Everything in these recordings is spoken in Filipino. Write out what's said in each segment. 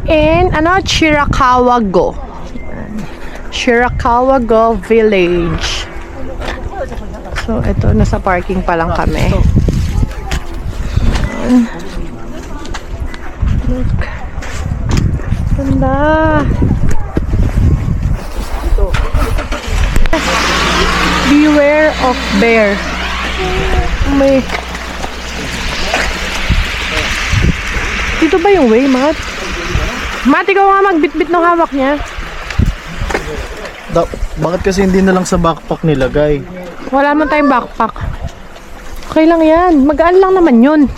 in Shirakawa-go. Shirakawa-go Village. So, ito, nasa parking pa lang kami. Look. Ganda. Beware of bear. May... Dito ba yung way, Matt? Matt, ikaw nga magbitbit ng hawak niya. Bakit kasi hindi na lang sa backpack nilagay? Wala man tayong backpack. Okay lang yan. Magaan lang naman yun.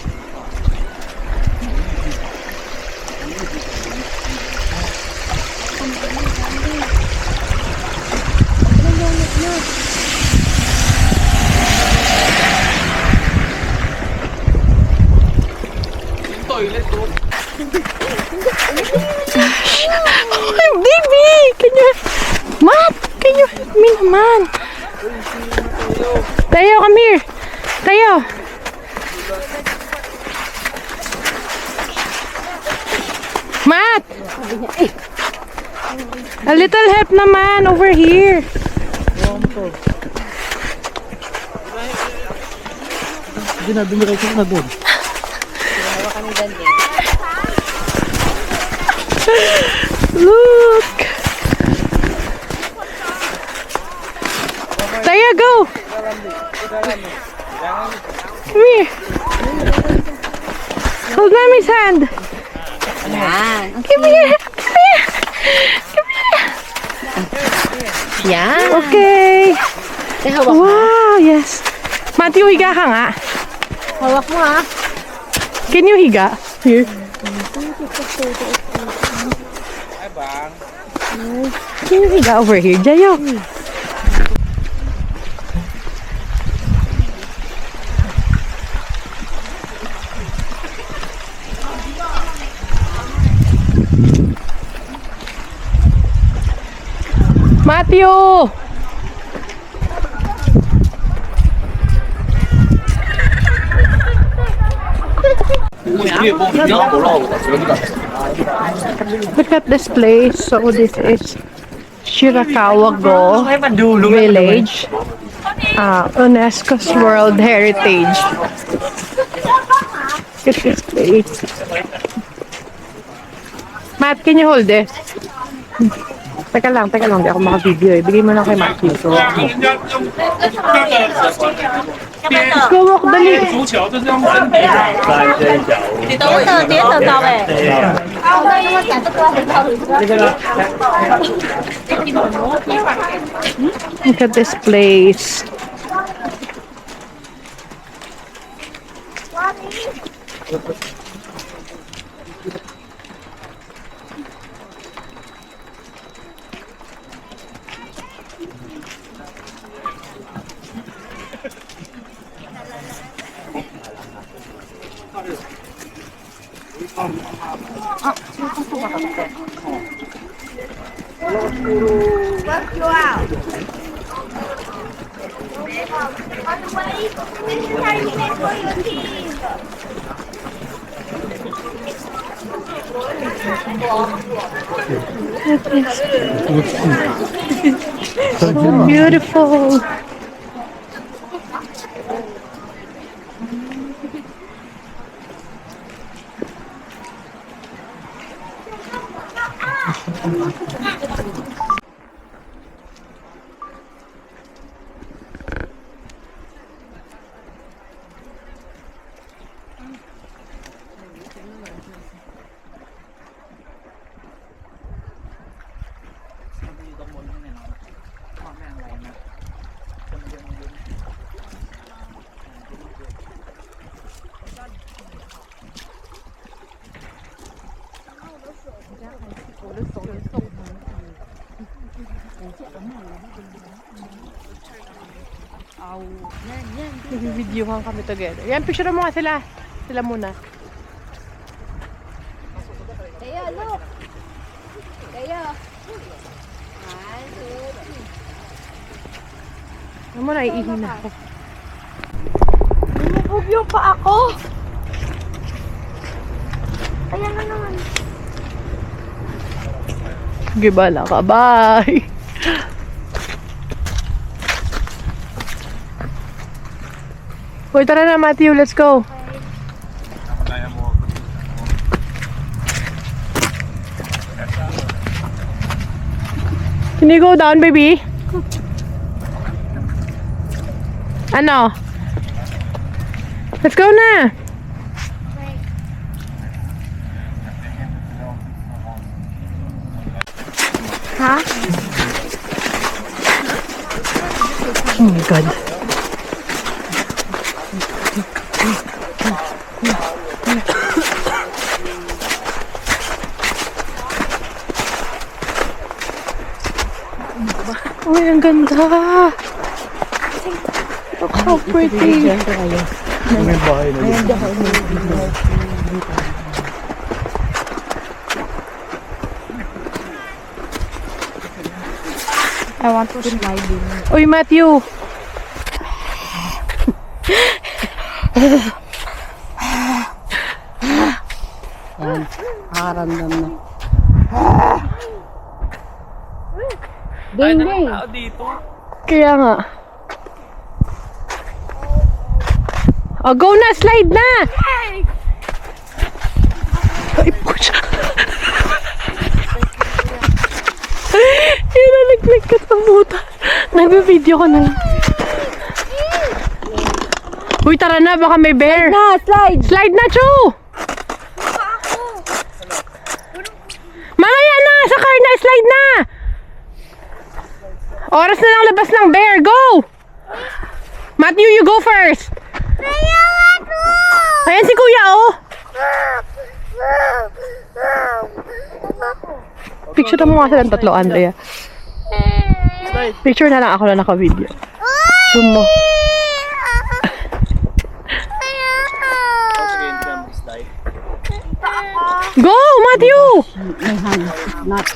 Oh, baby! Can you... Matt! Can you help me naman? Tayo, come here! Tayo! Matt! A little help naman over here. Hindi na, dumiretso na doon. Look! Taya, go! Come here. Hold mommy's hand. Yan. Come here. Come here. Come here. Yan. Okay. Hawak mo. Wow, yes. Matthew, higa ka nga. Hawak mo ha. Can you higa? Here. Can you higa over here, Jayo? Matthew! Look at this place. So this is Shirakawa-go Village, UNESCO's World Heritage. Look at this place. Matt, can you hold this? Teka lang, di ako maka-video eh. Bigay mo lang kay Matthew. So, let's go walk, dali. Look at this place. So beautiful. Nag-videohan kami together. Yan, picture mo nga sila. Sila muna. Kaya, look. Kaya. Ano mo, naiihi na ako. Lumubog yung pa ako. Kaya nga naman. Sige, bala ka. Bye! Uy, tara na, Matthew. Let's go. Can you go down, baby? Ano? Let's go na! Ha? Oh my God. Uy, ang ganda! Look how pretty! May bahay na yun. I want to slide in. Uy, Matthew! Nakaramdam na. Ding, ding. Kaya nga. Oh, go na! Slide na! Ay, pucha! Inaliglig ka ng buta. Nagbe-video ka na lang. Uy, tara na. Baka may bear. Na, slide. Slide na, Chu! Mamaya na! Sa car na! Slide na! Oras na lang labas ng bear. Go! Matthew, you go first. Ayan si Kuya, oh. Picture mo nga silang tatlo, Andrea. Picture na lang ako na naka-video. Zoom mo. Go, Matthew! My hand, not